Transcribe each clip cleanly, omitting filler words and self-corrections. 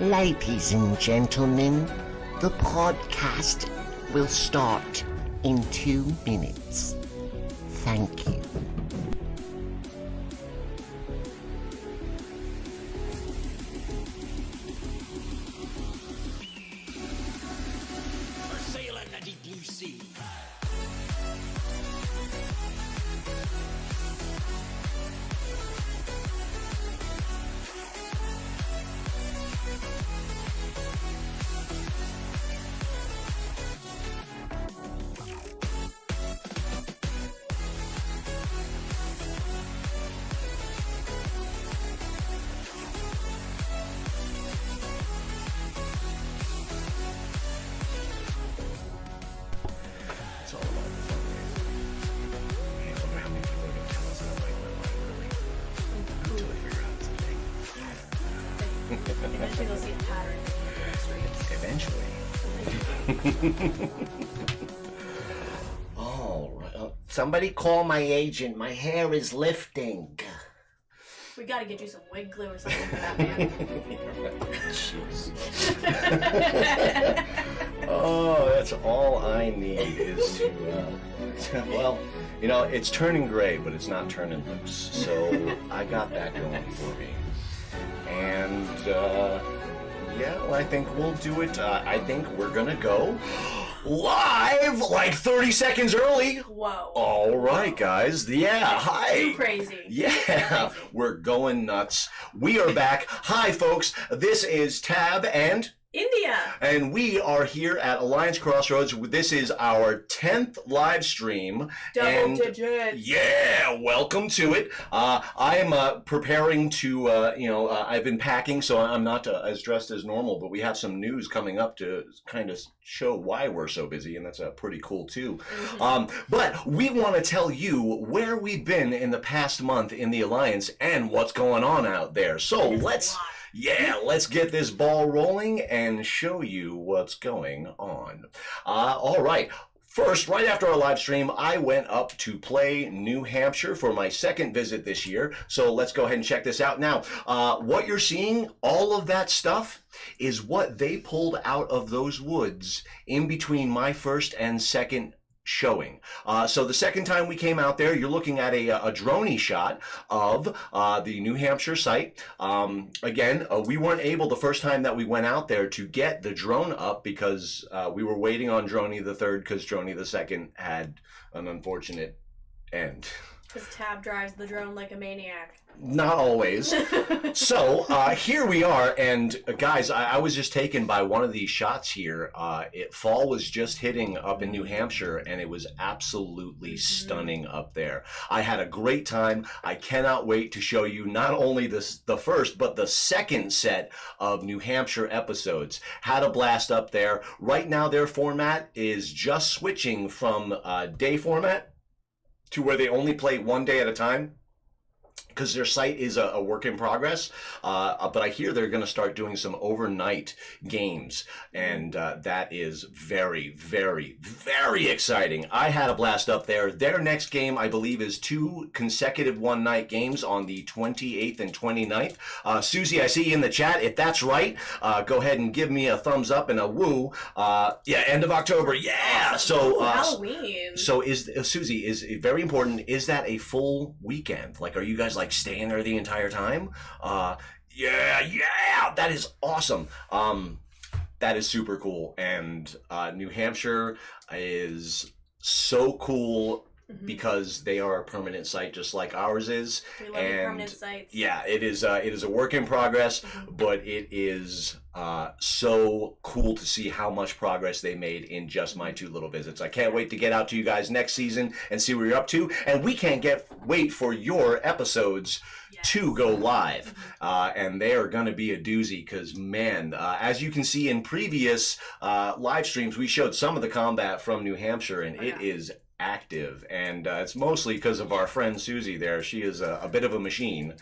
Ladies and gentlemen, the podcast will start in 2 minutes. Thank you. We're sailing the deep blue sea. It's all about the fun. I wonder how many people are going to tell us how right my mind really until they figure out it's a thing. Eventually they'll see a pattern in the streets. All right. Somebody call my agent. My hair is lifting. We gotta get you some wig glue or something for that man. Jeez. Oh, that's all I need is to, well, you know, it's turning gray, but it's not turning loose. So I got that going for me. And, yeah, well, I think we'll do it. I think we're going to go live like 30 seconds early. Whoa. All right, guys. Yeah, hi. Too crazy. Yeah, we're going nuts. We are back. Hi, folks. This is Tab and India. and we are here at Alliance Crossroads. This is our 10th live stream. Double and digits. yeah, welcome to it. I am preparing to, I've been packing, so I'm not as dressed as normal, but we have some news coming up to kind of show why we're so busy, and that's pretty cool too. But we want to tell you where we've been in the past month in the Alliance and what's going on out there. So let's get this ball rolling and show you what's going on. All right. First, right after our live stream, I went up to play New Hampshire for my second visit this year. So let's go ahead and check this out. Now, what you're seeing, all of that stuff is what they pulled out of those woods in between my first and second showing. So the second time we came out there, you're looking at a droney shot of the New Hampshire site. Again, we weren't able the first time that we went out there to get the drone up because we were waiting on Droney the third because Droney the second had an unfortunate end. Because Tab drives the drone like a maniac. Not always. So here we are, and guys, I was just taken by one of these shots here. Fall was just hitting up in New Hampshire, and it was absolutely stunning up there. I had a great time. I cannot wait to show you not only the first, but the second set of New Hampshire episodes. Had a blast up there. Right now, their format is just switching from day format to where they only play one day at a time, because their site is a work in progress, but I hear they're going to start doing some overnight games, and that is very, very, very exciting. I had a blast up there. Their next game, I believe, is 2 consecutive one-night games on the 28th and 29th. Susie, I see you in the chat. If that's right, go ahead and give me a thumbs up and a woo. Yeah, end of October. Yeah. Awesome. So Halloween. So is Susie, is very important, is that a full weekend? Like, are you guys like staying there the entire time? Yeah, that is awesome. That is super cool. And New Hampshire is so cool because they are a permanent site just like ours is. We love the permanent sites. Yeah, it is a work in progress, but it is so cool to see how much progress they made in just my 2 little visits. I can't wait to get out to you guys next season and see what you're up to, and we can't wait for your episodes to go live, and they are going to be a doozy because, man, as you can see in previous live streams, we showed some of the combat from New Hampshire, and it is active, and it's mostly because of our friend Susie there. She is a bit of a machine.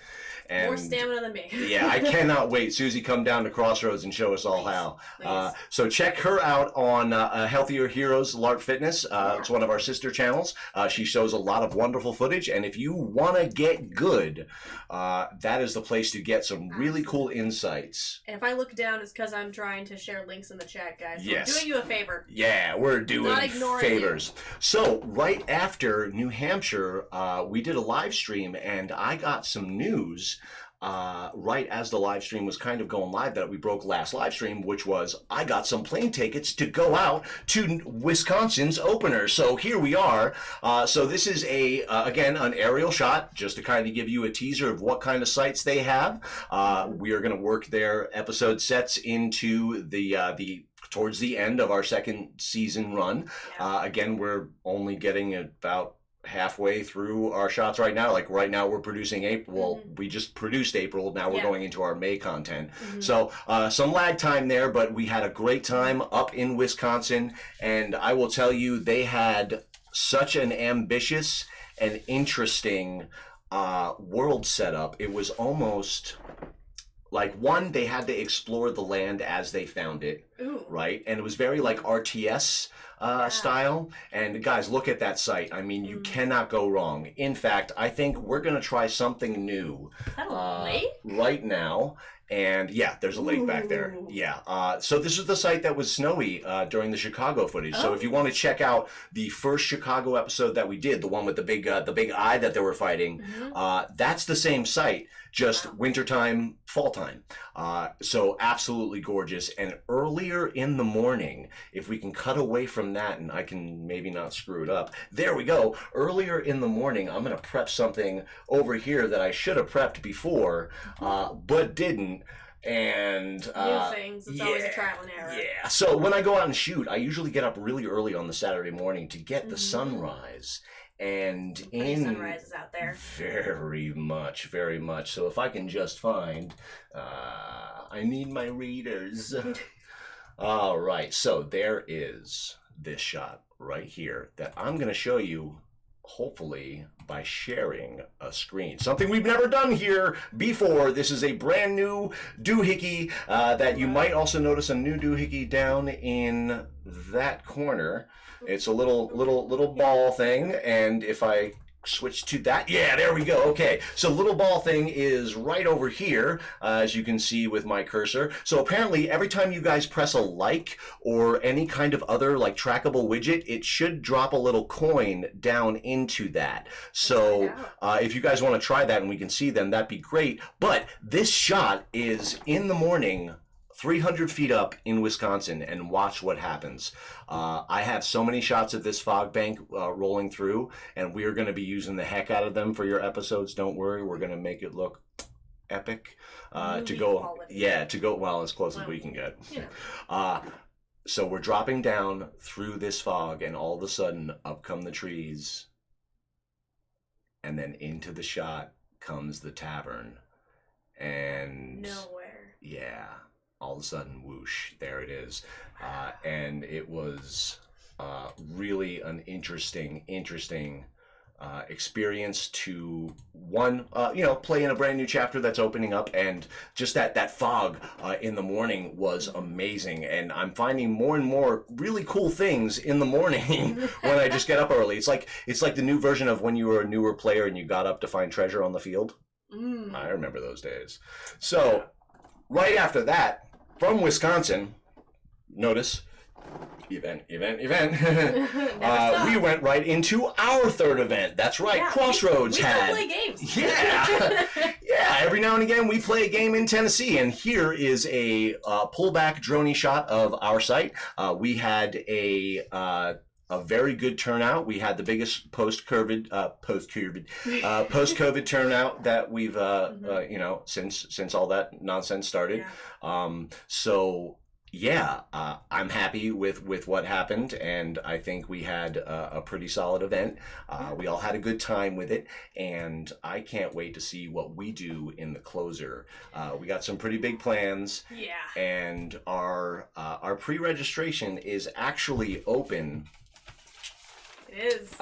And More stamina than me. yeah, I cannot wait. Susie, come down to Crossroads and show us all how. So check her out on Healthier Heroes LARP Fitness. It's one of our sister channels. She shows a lot of wonderful footage, and if you want to get good, that is the place to get some really cool insights. And if I look down, it's because I'm trying to share links in the chat, guys. So Yes. I'm doing you a favor. Yeah, we're doing Not ignoring favors. So right after New Hampshire, we did a live stream, and I got some news right as the live stream was kind of going live that we broke last live stream, which was I got some plane tickets to go out to Wisconsin's opener. So here we are. So this is again, an aerial shot just to kind of give you a teaser of what kind of sites they have. We are going to work their episode sets into the towards the end of our second season run. Again, we're only getting about halfway through our shots right now. Like right now we're producing April. Well, we just produced April. Now we're going into our May content. So some lag time there, but we had a great time up in Wisconsin. And I will tell you, they had such an ambitious and interesting world setup. It was almost like, one, they had to explore the land as they found it. Ooh. Right? And it was very like RTS style. And guys, look at that site. I mean, you cannot go wrong. In fact, I think we're going to try something new Is that a lake? right now. And yeah, there's a lake back there. Yeah. So this is the site that was snowy during the Chicago footage. So if you want to check out the first Chicago episode that we did, the one with the big eye that they were fighting, that's the same site, just wintertime, fall time. So absolutely gorgeous. And earlier in the morning, if we can cut away from that, and I can maybe not screw it up. There we go. Earlier in the morning, I'm going to prep something over here that I should have prepped before, but didn't. And New things. It's always a trial and error. yeah. So when I go out and shoot, I usually get up really early on the Saturday morning to get the sunrise. And Pretty sunrises out there. Very much, very much. So if I can just find, I need my readers. All right. So there is this shot right here that I'm going to show you, hopefully by sharing a screen. Something we've never done here before. This is a brand new doohickey that you might also notice a new doohickey down in that corner. It's a little ball thing, and if I switch to that, yeah, there we go. Okay, so little ball thing is right over here, as you can see with my cursor. So apparently every time you guys press a like or any kind of other like trackable widget, it should drop a little coin down into that. So if you guys want to try that and we can see them, that'd be great. But this shot is in the morning, 300 feet up in Wisconsin, and watch what happens. I have so many shots of this fog bank rolling through, and we are going to be using the heck out of them for your episodes. Don't worry, we're going to make it look epic. To go well as close as we can get. So we're dropping down through this fog, and all of a sudden, up come the trees, and then into the shot comes the tavern, and Nowhere. yeah. All of a sudden, whoosh, there it is. And it was really an interesting experience to, one, play in a brand new chapter that's opening up, and just that fog in the morning was amazing. And I'm finding more and more really cool things in the morning when I just get up early. It's like the new version of when you were a newer player and you got up to find treasure on the field. I remember those days. So right after that, from Wisconsin, notice, event. We went right into our third event. That's right, Crossroads we had. play games. Yeah, yeah. Every now and again, we play a game in Tennessee, and here is a pullback drone shot of our site. We had a very good turnout. We had the biggest post-COVID turnout that we've since all that nonsense started. So yeah, I'm happy with what happened, and I think we had a pretty solid event. We all had a good time with it, and I can't wait to see what we do in the closer. We got some pretty big plans. Yeah. And our pre-registration is actually open It is.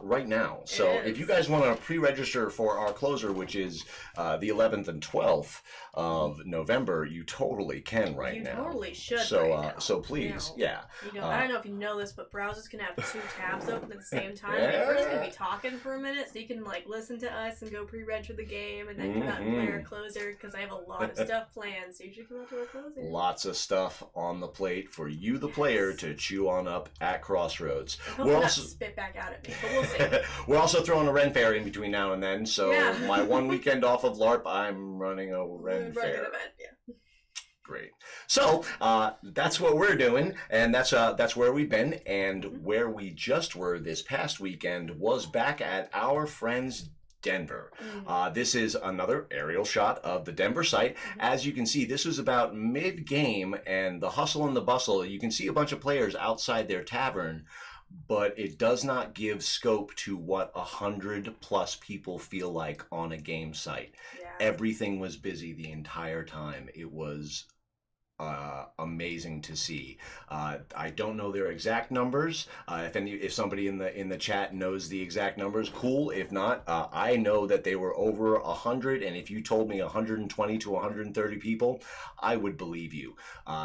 right now. So It if is. you guys want to pre-register for our closer, which is the 11th and 12th of November, you totally can right you now. totally should. So, right now. so please, yeah. You know, I don't know if you know this, but browsers can have 2 tabs open at the same time. And we're just gonna be talking for a minute, so you can like listen to us and go pre-register the game, and then come out and play our closer. Because I have a lot of stuff planned, so you should come out to our closer. Lots of stuff on the plate for you, the player, to chew on up at Crossroads. Hopefully not spit back out at me, but we'll see. We're also throwing a Ren Fair in between now and then. So Yeah. my one weekend off of LARP, I'm running a Ren We're Fair. gonna bet, yeah. Great. So that's what we're doing, and that's where we've been, and where we just were this past weekend was back at our friends Denver. This is another aerial shot of the Denver site. As you can see, this was about mid-game, and the hustle and the bustle. You can see a bunch of players outside their tavern, but it does not give scope to what 100+ people feel like on a game site. Yeah. Everything was busy the entire time. It was amazing to see. I don't know their exact numbers. If somebody in the chat knows the exact numbers, cool. If not, I know that they were over 100. And if you told me 120 to 130 people, I would believe you.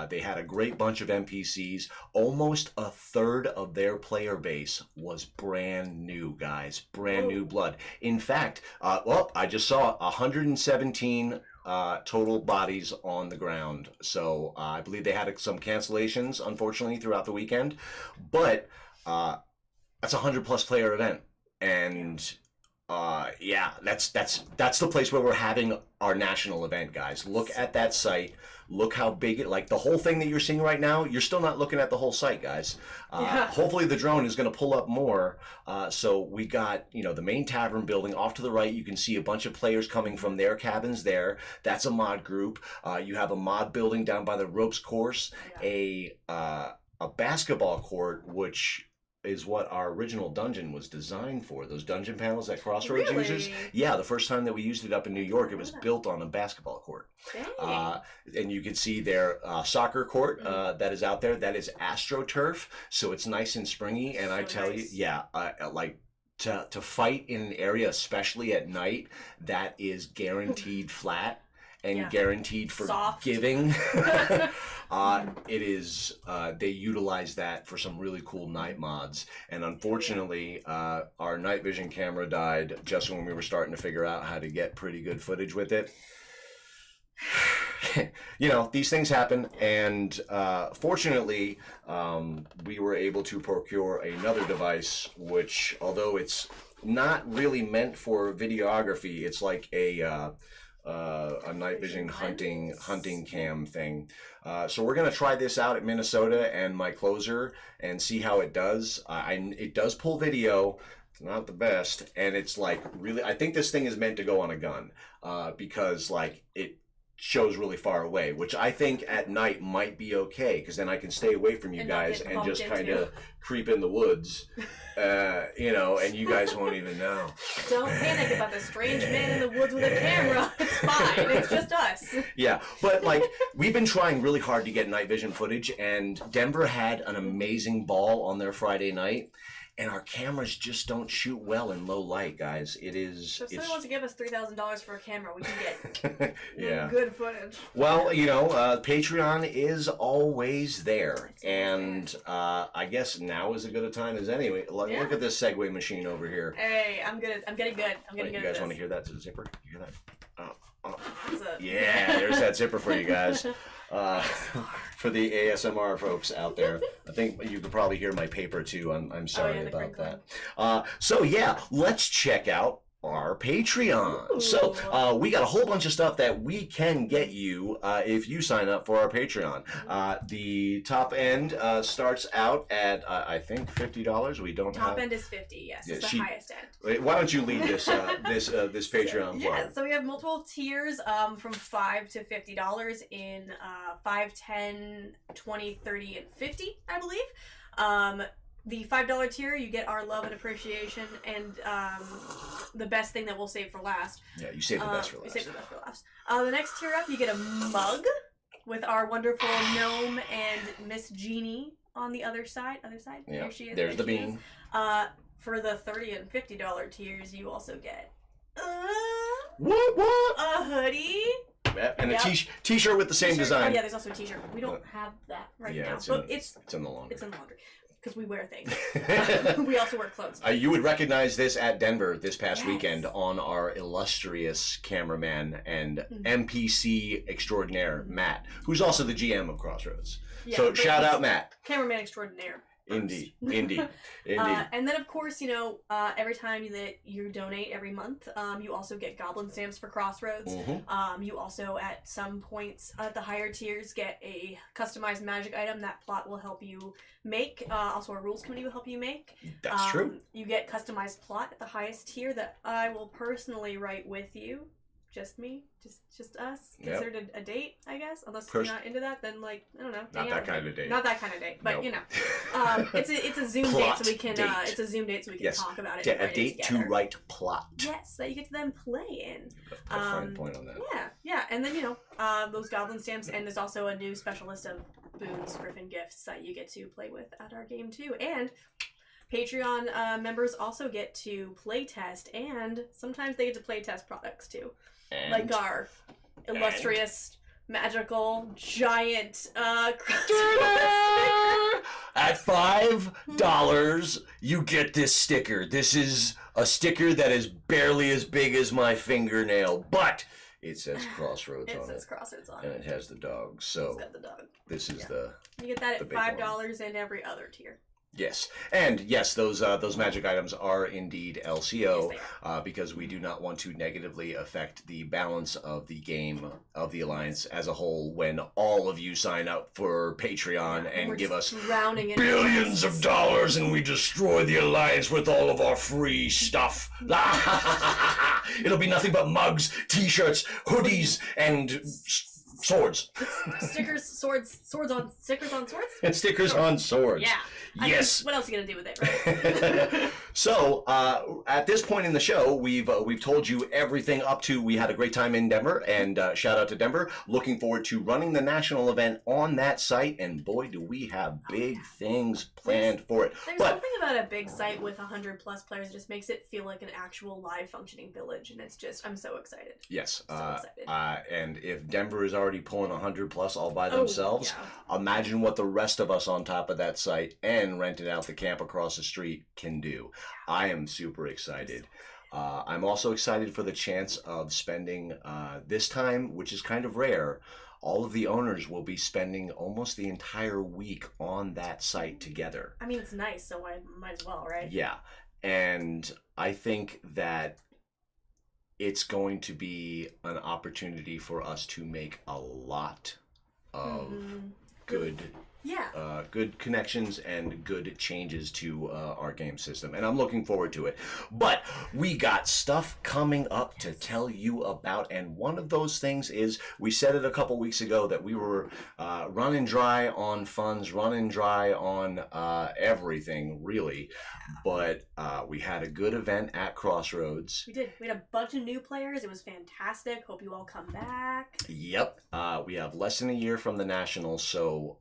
They had a great bunch of NPCs. Almost a third of their player base was brand new, guys. Brand new blood. In fact, I just saw 117 total bodies on the ground. So I believe they had some cancellations, unfortunately, throughout the weekend. But that's a 100+ player event, and yeah, that's the place where we're having our national event, guys. Look at that site. Look how big it, like the whole thing that you're seeing right now, you're still not looking at the whole site, guys. Hopefully the drone is going to pull up more. So we got, the main tavern building off to the right. You can see a bunch of players coming from their cabins there. That's a mod group. You have a mod building down by the ropes course, a basketball court, which is what our original dungeon was designed for. Those dungeon panels that Crossroads uses. Yeah, the first time that we used it up in New York, it was built on a basketball court. And you can see their soccer court that is out there. That is AstroTurf, so it's nice and springy. And I tell you, yeah, like to fight in an area, especially at night, that is guaranteed flat and guaranteed forgiving. It is, they utilize that for some really cool night mods. And unfortunately, our night vision camera died just when we were starting to figure out how to get pretty good footage with it. These things happen, and fortunately, we were able to procure another device, which, although it's not really meant for videography, it's like a night vision hunting cam thing. So we're gonna try this out at Minnesota and my closer and see how it does. It does pull video. It's not the best, and it's like really. I think this thing is meant to go on a gun because like it shows really far away, which I think at night might be okay, because then I can stay away from you guys and just kind of creep in the woods, and you guys won't even know. Don't panic about the strange man in the woods with a camera. It's fine. It's just us. Yeah, but like we've been trying really hard to get night vision footage, and Denver had an amazing ball on their Friday night. And our cameras just don't shoot well in low light, guys. It is. So if someone wants to give us $3,000 for a camera, we can get good footage. Well, Patreon is always there, and I guess now is as good a time as any. Look at this Segway machine over here. Hey, I'm getting good. I'm getting good. You guys want to hear that zipper? You hear that? Oh. Yeah, there's that zipper for you guys. For the ASMR folks out there, I think you could probably hear my paper too. I'm sorry about that. So yeah, let's check out our Patreon. Ooh. So we got a whole bunch of stuff that we can get you if you sign up for our Patreon. The top end starts out at I think $50. We don't top end is $50. Yes, it's the highest end. Wait, why don't you lead this this Patreon? So we have multiple tiers from $5 to $50 in 5, 10, 20, 30, and 50, I believe. The $5 tier, you get our love and appreciation, and the best thing that we'll save for last. Yeah, you save the best for last. We save the best for last. The next tier up, you get a mug with our wonderful gnome and Miss Jeannie on the other side. Yeah. There she is. There's there the she is. bean. For the $30 and $50 tiers, you also get What? a hoodie. And Yep. a t-shirt with the same design. Oh yeah, there's also a t-shirt. We don't have that right now, but it's in the laundry. It's in the laundry because we wear things. We also wear clothes. You would recognize this at Denver this past Yes. weekend on our illustrious cameraman and NPC extraordinaire, Matt, who's also the GM of Crossroads. Yeah, So but shout he's out, Matt. Cameraman extraordinaire. Indeed. Indeed. And then, of course, every time that you donate every month, you also get goblin stamps for Crossroads. Mhm. You also, at some points at the higher tiers, get a customized magic item that Plot will help you make. Also, a rules committee will help you make. That's true. You get customized plot at the highest tier that I will personally write with you. Just me, just us. Yep. Considered a date, I guess. Unless you're not into that, then I don't know. Not that kind of date. Not that kind of date, but Nope. it's a Zoom Plot date, so we can. date. It's a Zoom date, so we can Yes. talk about it. A and write it date to together. write plot. Yes, that you get to then play in. A fine point on that. Yeah, and then those goblin stamps, and there's also a new special list of boons, griffin gifts that you get to play with at our game too, and Patreon members also get to play test, and sometimes they get to play test products too. And Like our illustrious, magical, giant at $5, you get this sticker. This is a sticker that is barely as big as my fingernail, but it says Crossroads on it. It says Crossroads on And it. it has the dog. So It's got the dog. this is Yeah. the You get that the at big $5 in every other tier. yes. And yes, those magic items are indeed LCO. Yes, they are. Because we do not want to negatively affect the balance of the game of the Alliance as a whole when all of you sign up for Patreon and We're give us just drowning in billions of dollars and we destroy the Alliance with all of our free stuff. It'll be nothing but mugs, t-shirts, hoodies, and swords. stickers, stickers on swords. And stickers on swords. Yeah. I mean, Yes. what else are you gonna do with it, right? So at this point in the show, we've told you everything up to we had a great time in Denver, and shout out to Denver. Looking forward to running the national event on that site, and boy, do we have big things planned for it. There's But something about a big site with 100+ players that just makes it feel like an actual live functioning village, and it's just I'm so excited. yes, So excited. and if Denver is already pulling 100+ all by themselves, yeah. imagine what the rest of us on top of that site and renting out the camp across the street can do. I am super excited. I'm also excited for the chance of spending this time, which is kind of rare. All of the owners will be spending almost the entire week on that site together. I mean, it's nice, so I might as well, right? Yeah, and I think that it's going to be an opportunity for us to make a lot of good Yeah. good connections and good changes to our game system, and I'm looking forward to it. But we got stuff coming up to tell you about, and one of those things is, we said it a couple weeks ago that we were running dry on funds, running dry on everything really, but we had a good event at Crossroads. We did. We had a bunch of new players. It was fantastic. Hope you all come back. Yep. We have less than a year from the Nationals, so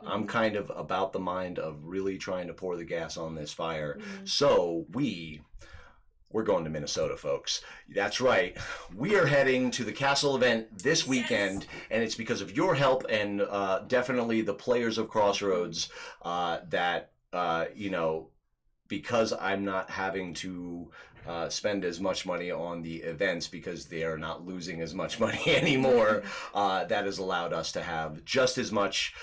I'm kind of about the mind of really trying to pour the gas on this fire. So we're going to Minnesota, folks. That's right. We are heading to the Castle event this weekend, and it's because of your help and definitely the players of Crossroads that, because I'm not having to spend as much money on the events because they are not losing as much money anymore. That has allowed us to have just as much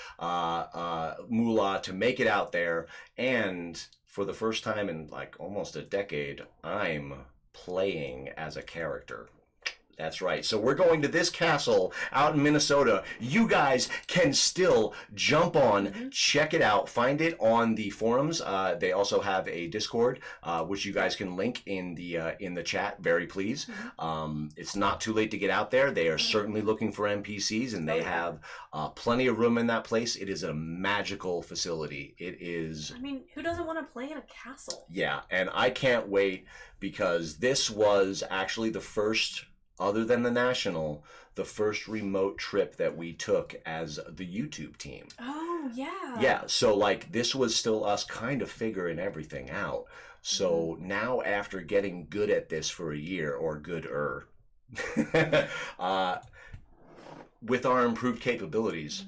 moolah to make it out there. And for the first time in like almost a decade, I'm playing as a character. That's right. So we're going to this castle out in Minnesota. You guys can still jump on, check it out, find it on the forums. They also have a Discord, which you guys can link in the chat. Very please. It's not too late to get out there. They are certainly looking for NPCs, and they have plenty of room in that place. It is a magical facility. It is. I mean, who doesn't want to play in a castle? Yeah, and I can't wait because this was actually the first other than the National, the first remote trip that we took as the YouTube team. Oh, yeah. Yeah, so like this was still us kind of figuring everything out. So now after getting good at this for a year, or gooder, with our improved capabilities,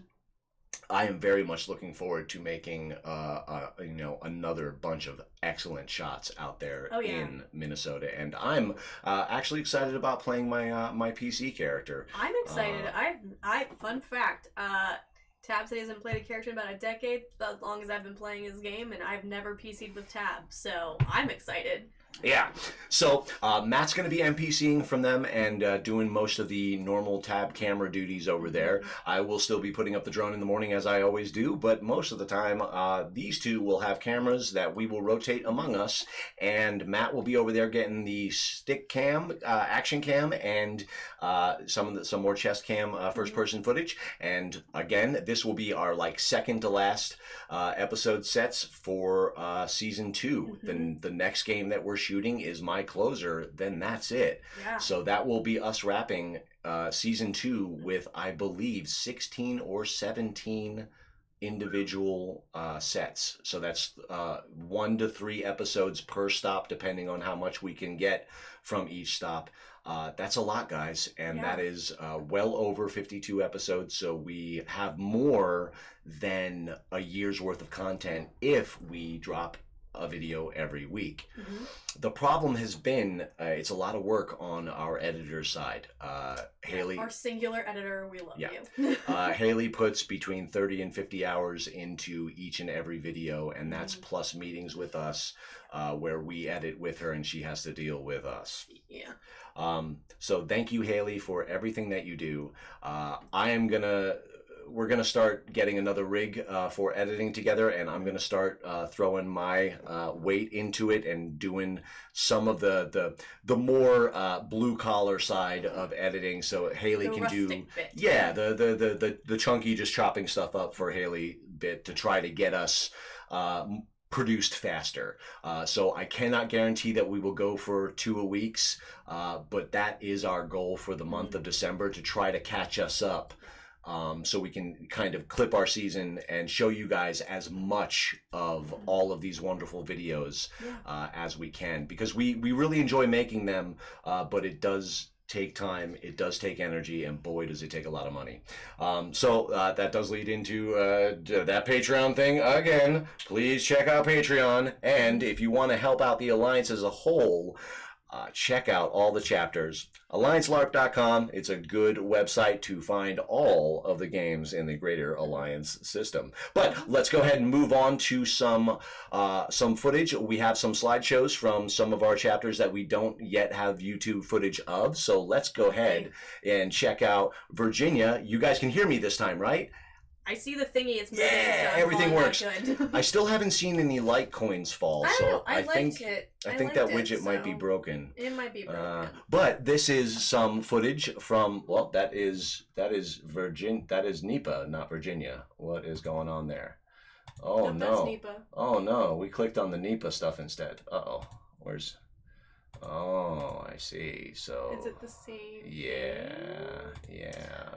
I am very much looking forward to making another bunch of excellent shots out there in Minnesota, and I'm actually excited about playing my PC character. I'm excited. I fun fact. Tab said he hasn't played a character in about a decade, as long as I've been playing his game, and I've never PC'd with Tab, so I'm excited. Yeah, so Matt's going to be NPCing from them and doing most of the normal Tab camera duties over there. I will still be putting up the drone in the morning as I always do, but most of the time these two will have cameras that we will rotate among us, and Matt will be over there getting the stick cam, action cam, and some more chest cam first person footage. And again, this will be our like second to last episode sets for season 2. Then the next game that we're shooting is my closer, then that's it. Yeah. So that will be us wrapping season 2 with, I believe, 16 or 17 individual sets. So that's 1 to 3 episodes per stop, depending on how much we can get from each stop. That's a lot, guys, and that is well over 52 episodes, so we have more than a year's worth of content if we drop a video every week. The problem has been it's a lot of work on our editor's side. Haley, our singular editor, we love you. Haley puts between 30 and 50 hours into each and every video, and that's plus meetings with us where we edit with her and she has to deal with us. Yeah. So thank you, Haley, for everything that you do. We're gonna start getting another rig for editing together, and I'm gonna start throwing my weight into it and doing some of the more blue collar side of editing. So Haley can do bit. the chunky, just chopping stuff up for Haley bit to try to get us produced faster. So I cannot guarantee that we will go for 2 a weeks, but that is our goal for the month of December, to try to catch us up. So we can kind of clip our season and show you guys as much of all of these wonderful videos as we can, because we really enjoy making them, but it does take time, it does take energy, and boy does it take a lot of money. So that does lead into that Patreon thing again. Please check out Patreon, and if you want to help out the Alliance as a whole, check out all the chapters. AllianceLARP.com. It's a good website to find all of the games in the greater Alliance system. But let's go ahead and move on to some footage. We have some slideshows from some of our chapters that we don't yet have YouTube footage of. So let's go ahead and check out Virginia. You guys can hear me this time, right? I see the thingy. It's moving. Yeah, so everything works. Good. I still haven't seen any light coins fall, I so don't know. I think liked it. I think that widget might be broken. It might be broken. But this is some footage from, well, that is NEPA, not Virginia. What is going on there? Oh Nope, no! That's NEPA. Oh no! We clicked on the NEPA stuff instead. Where's? Oh, I see. So. Is it the same? Yeah.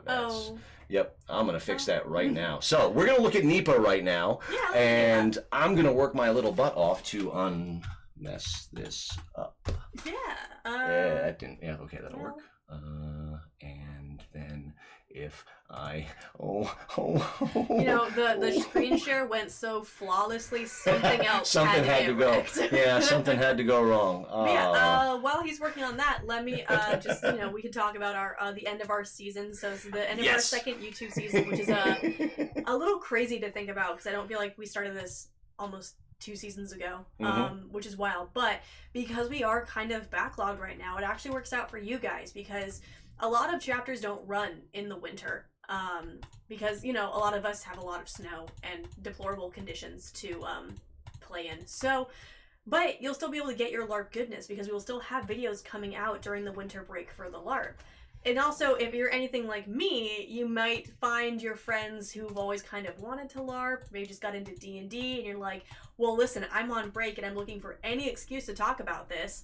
That's, Oh. Yep, I'm gonna fix that right now. So we're gonna look at NEPA right now, Yeah. and I'm gonna work my little butt off to unmess this up. Yeah. Yeah, that didn't. Yeah, okay, that'll work. And then if I You know, the screen share went so flawlessly. Something else. something had to go. wrecked. Yeah, something had to go wrong. Yeah. While he's working on that, let me just we can talk about our the end of our season. So it's the end of our second YouTube season, which is a little crazy to think about because I don't feel like we started this almost 2 seasons ago, which is wild. But because we are kind of backlogged right now, it actually works out for you guys because a lot of chapters don't run in the winter. Because, you know, a lot of us have a lot of snow and deplorable conditions to play in. So, but you'll still be able to get your LARP goodness because we will still have videos coming out during the winter break for the LARP. And also, if you're anything like me, you might find your friends who've always kind of wanted to LARP, maybe just got into D&D, and you're like, well, listen, I'm on break and I'm looking for any excuse to talk about this.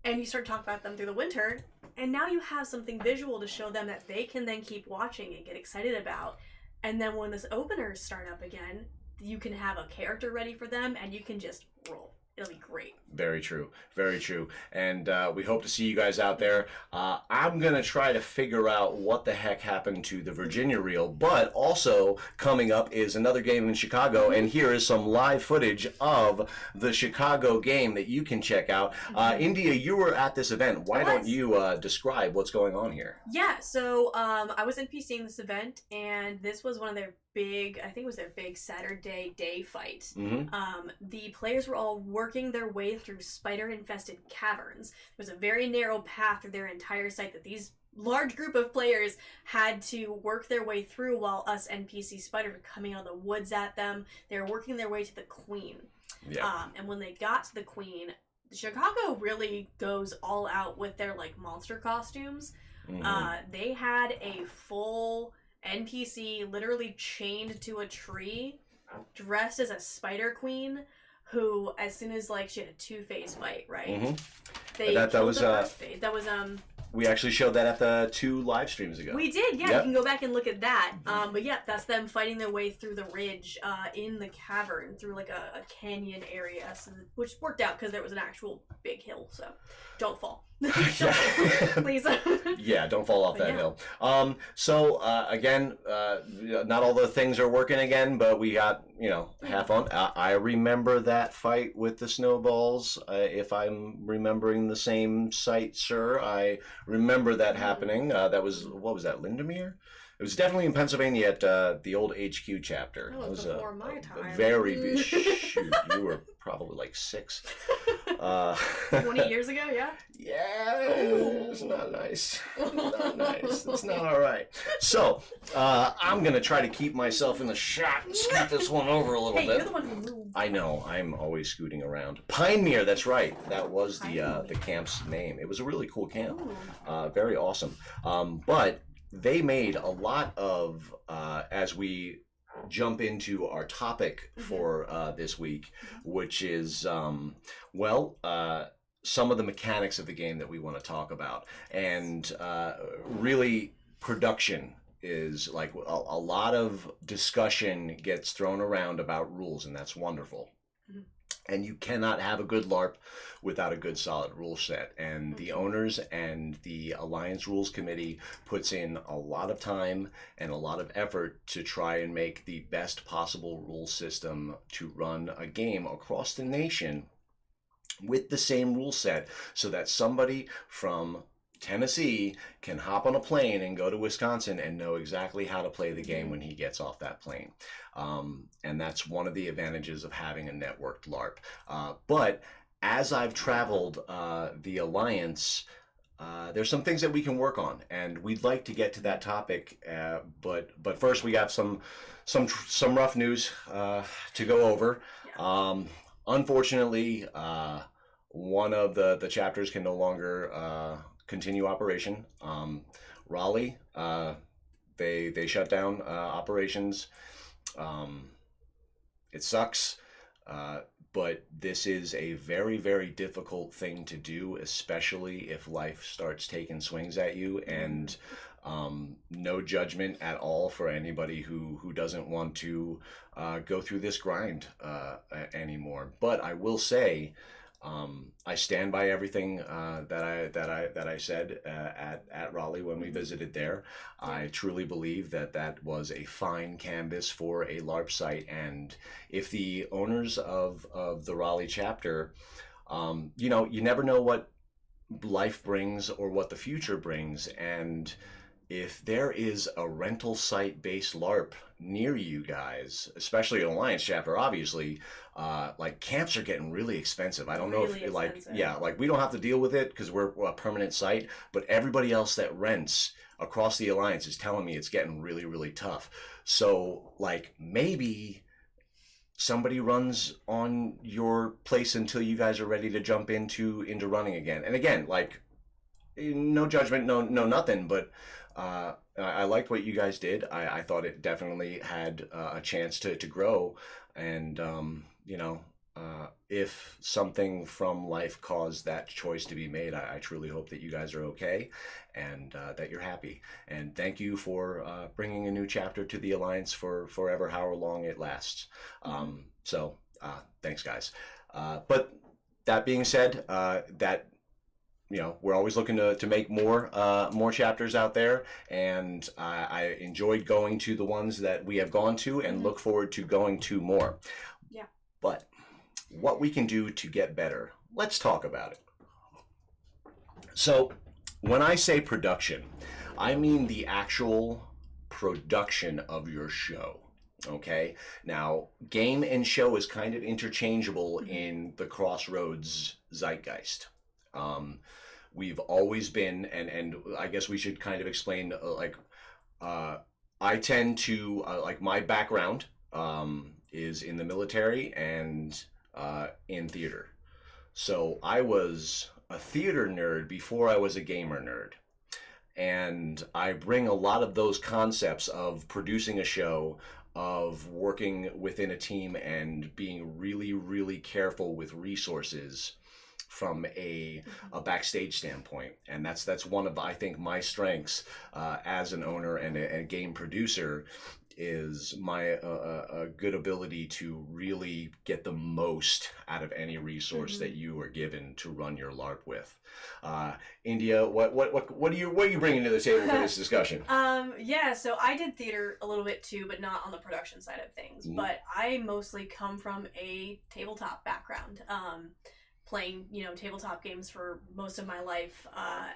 And you start talking about them through the winter, And now you have something visual to show them that they can then keep watching and get excited about. And then when this openers start up again, you can have a character ready for them and you can just roll. It'll be great. Very true. Very true. And we hope to see you guys out there. I'm going to try to figure out what the heck happened to the Virginia reel, but also coming up is another game in Chicago, and here is some live footage of the Chicago game that you can check out. India, you were at this event. Why don't you describe what's going on here? Yeah, so I was NPCing this event, and this was one of their big, I think it was their big Saturday day fight. The players were all working their way through spider-infested caverns. There was a very narrow path through their entire site that these large group of players had to work their way through while us NPC spiders were coming out of the woods at them. They were working their way to the queen. Yeah. And when they got to the queen, Chicago really goes all out with their like monster costumes. They had a full NPC literally chained to a tree, dressed as a spider queen, who, as soon as like she had a 2-phase fight, right? They that was the first phase. That was we actually showed that at the 2 live streams ago. We did, yeah. You can go back and look at that. But yeah, that's them fighting their way through the ridge in the cavern through like a canyon area, which worked out because there was an actual big hill. So don't fall. Please. Yeah, don't fall off that hill. So again, not all the things are working again, but we got, have fun. I remember that fight with the snowballs. If I'm remembering the same site, sir, I remember that happening. That was, what was that, Lindermere? It was definitely in Pennsylvania at the old HQ chapter. That was before my time. Very shoot, you were probably like 6. 20 years ago, yeah? Yeah, it's not nice. Not nice. It's not all right. So, I'm going to try to keep myself in the shot and scoot this one over a little bit. You're the one who moved. I know. I'm always scooting around. Pinemere, that's right. That was the camp's name. It was a really cool camp. Very awesome. But they made a lot of, as we jump into our topic for this week, which is, some of the mechanics of the game that we want to talk about. And really, production is like a lot of discussion gets thrown around about rules, and that's wonderful. And you cannot have a good LARP without a good solid rule set. And the owners and the Alliance Rules Committee puts in a lot of time and a lot of effort to try and make the best possible rule system to run a game across the nation with the same rule set, so that somebody from Tennessee can hop on a plane and go to Wisconsin and know exactly how to play the game when he gets off that plane. And that's one of the advantages of having a networked LARP. But as I've traveled the Alliance, there's some things that we can work on, and we'd like to get to that topic. But first, we got some rough news to go over. Unfortunately, one of the chapters can no longer continue operation. Raleigh, they shut down operations. It sucks, but this is a very, very difficult thing to do, especially if life starts taking swings at you. And no judgment at all for anybody who doesn't want to go through this grind anymore. But I will say, I stand by everything that I said at Raleigh when we visited there. I truly believe that was a fine canvas for a LARP site, and if the owners of the Raleigh chapter, you never know what life brings or what the future brings, and if there is a rental site based LARP near you guys, especially an Alliance chapter, obviously, like camps are getting really expensive. I don't know if we don't have to deal with it because we're a permanent site, but everybody else that rents across the Alliance is telling me it's getting really, really tough. So like maybe somebody runs on your place until you guys are ready to jump into running again. And again, like no judgment, no nothing, but I liked what you guys did. I thought it definitely had a chance to grow, and if something from life caused that choice to be made, I truly hope that you guys are okay and that you're happy. And thank you for bringing a new chapter to the Alliance for forever, however long it lasts. So thanks, guys. But that being said, that we're always looking to make more chapters out there, and I enjoyed going to the ones that we have gone to, and look forward to going to more. Yeah. But what we can do to get better, let's talk about it. So when I say production, I mean the actual production of your show. Okay, now game and show is kind of interchangeable in the Crossroads zeitgeist. We've always been, and I guess we should kind of explain, I tend to, my background is in the military and in theater. So I was a theater nerd before I was a gamer nerd. And I bring a lot of those concepts of producing a show, of working within a team and being really, really careful with resources from a backstage standpoint. And that's one of, I think, my strengths as an owner and a game producer, is my a good ability to really get the most out of any resource that you are given to run your LARP with. India, what are you bringing to the table for this discussion? Yeah, so I did theater a little bit too, but not on the production side of things. But I mostly come from a tabletop background, playing tabletop games for most of my life,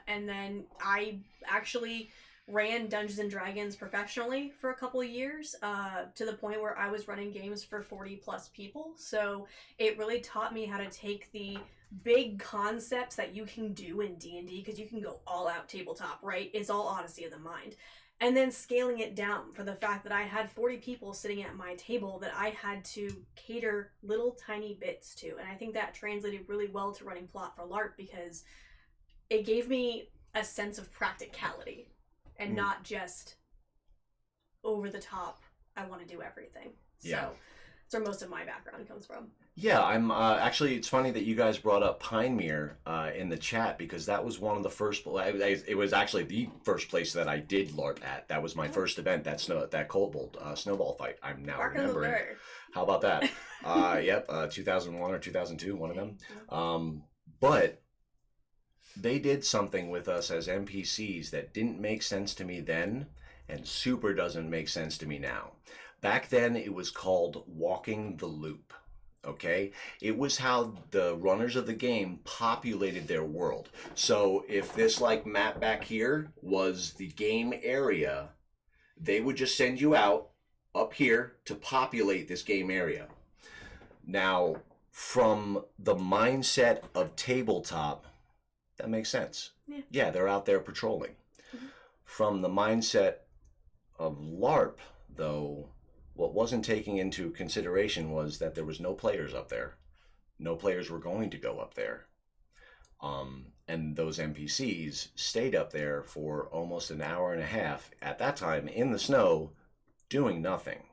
and then I actually ran Dungeons and Dragons professionally for a couple of years, to the point where I was running games for 40 plus people. So it really taught me how to take the big concepts that you can do in D&D, because you can go all out tabletop, right? It's all Odyssey of the Mind. And then scaling it down for the fact that I had 40 people sitting at my table that I had to cater little tiny bits to. And I think that translated really well to running plot for LARP, because it gave me a sense of practicality and not just over the top, I want to do everything. Yeah. So that's where most of my background comes from. Yeah, I'm actually, it's funny that you guys brought up Pinemere in the chat, because that was one of the first, it was actually the first place that I did LARP at. That was my first event, that Cobalt snowball fight. I'm now remembering. How about that? Yep, 2001 or 2002, one of them. But they did something with us as NPCs that didn't make sense to me then, and super doesn't make sense to me now. Back then, it was called walking the loop. Okay, it was how the runners of the game populated their world. So if this map back here was the game area, they would just send you out up here to populate this game area. Now, from the mindset of tabletop, that makes sense. Yeah, they're out there patrolling. From the mindset of LARP, though, what wasn't taken into consideration was that there was no players up there. No players were going to go up there. And those NPCs stayed up there for almost an hour and a half, at that time, in the snow, doing nothing.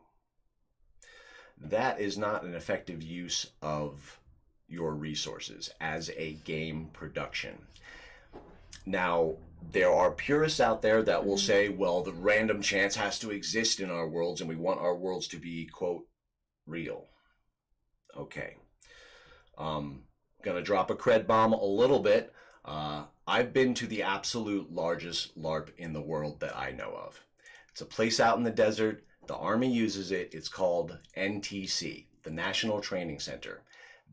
That is not an effective use of your resources as a game production. Now, there are purists out there that will say, well, the random chance has to exist in our worlds, and we want our worlds to be, quote, real. Okay. Gonna drop a cred bomb a little bit. I've been to the absolute largest LARP in the world that I know of. It's a place out in the desert. The Army uses it. It's called NTC, the National Training Center.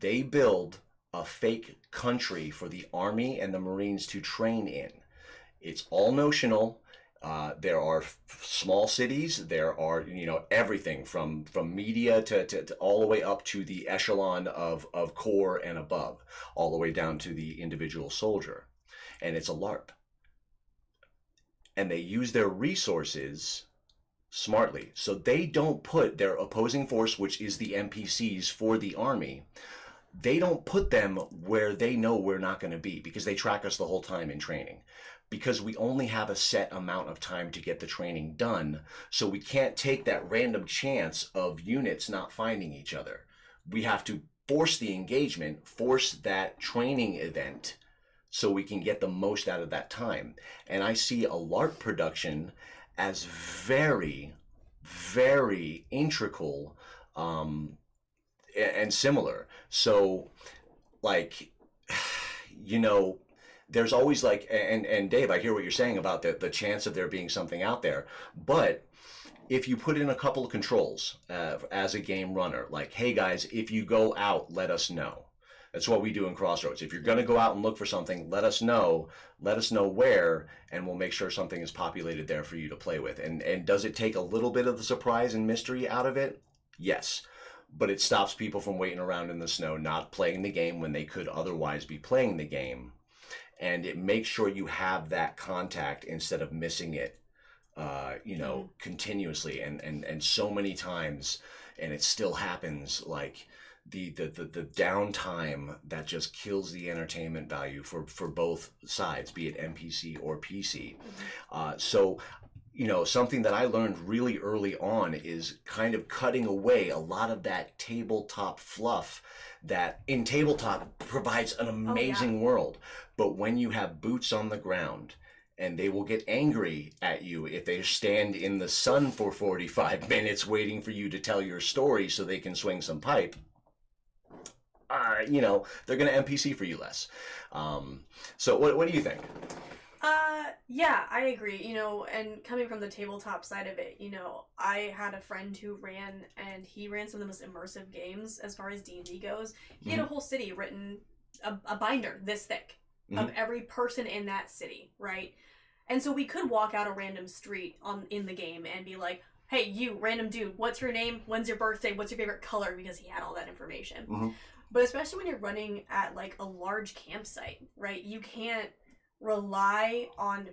They build a fake country for the Army and the Marines to train in. It's all notional. There are small cities. There are, everything from media to all the way up to the echelon of corps and above, all the way down to the individual soldier. And it's a LARP. And they use their resources smartly. So they don't put their opposing force, which is the NPCs for the Army, they don't put them where they know we're not going to be, because they track us the whole time in training. Because we only have a set amount of time to get the training done, so we can't take that random chance of units not finding each other. We have to force the engagement, force that training event so we can get the most out of that time. And I see a LARP production as very, very integral and similar. So, like, you know, there's always like, and Dave, I hear what you're saying about the chance of there being something out there, but if you put in a couple of controls as a game runner, like, hey guys, if you go out, let us know. That's what we do in Crossroads. If you're going to go out and look for something, let us know where, and we'll make sure something is populated there for you to play with. And does it take a little bit of the surprise and mystery out of it? Yes. But it stops people from waiting around in the snow, not playing the game when they could otherwise be playing the game. And it makes sure you have that contact instead of missing it, continuously and so many times, and it still happens, like the downtime that just kills the entertainment value for both sides, be it NPC or PC. So, you know, something that I learned really early on is kind of cutting away a lot of that tabletop fluff that in tabletop provides an amazing world. But when you have boots on the ground, and they will get angry at you if they stand in the sun for 45 minutes waiting for you to tell your story so they can swing some pipe, they're going to NPC for you less. So what do you think? Yeah, I agree, and coming from the tabletop side of it, I had a friend who ran some of the most immersive games as far as D&D goes. He had a whole city written, a binder this thick of every person in that city, right? And so we could walk out a random street in the game and be like, hey, you, random dude, what's your name? When's your birthday? What's your favorite color? Because he had all that information. But especially when you're running at like a large campsite, right? You can't rely on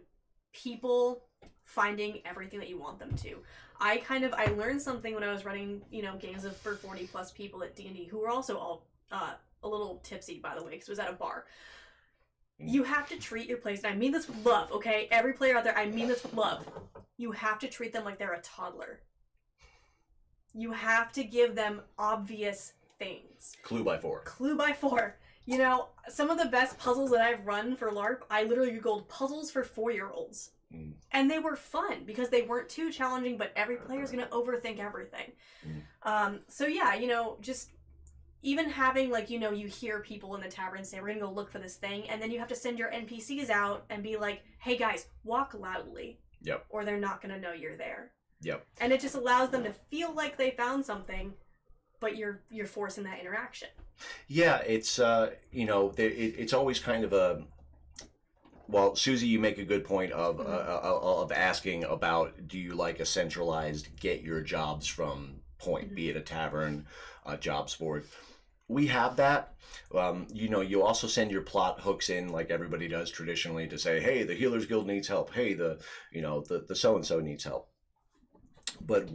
people finding everything that you want them to. I learned something when I was running, games for 40 plus people at D&D who were also all a little tipsy, by the way, because it was at a bar. You have to treat your players, and I mean this with love, okay? Every player out there, I mean this with love. You have to treat them like they're a toddler. You have to give them obvious things. Clue by four. Some of the best puzzles that I've run for LARP, I literally Googled puzzles for 4-year-olds. And they were fun because they weren't too challenging, but every player is going to overthink everything. So yeah, just even having you hear people in the tavern say, we're going to go look for this thing. And then you have to send your NPCs out and be like, hey guys, walk loudly. Yep. Or they're not going to know you're there. Yep. And it just allows them to feel like they found something, but you're forcing that interaction. Yeah, it's it's always kind of a. Well, Susie, you make a good point of asking about, do you like a centralized get your jobs from point, be it a tavern, a jobs board. We have that. You also send your plot hooks in like everybody does traditionally to say, hey, the Healers Guild needs help. Hey, the so-and-so needs help. But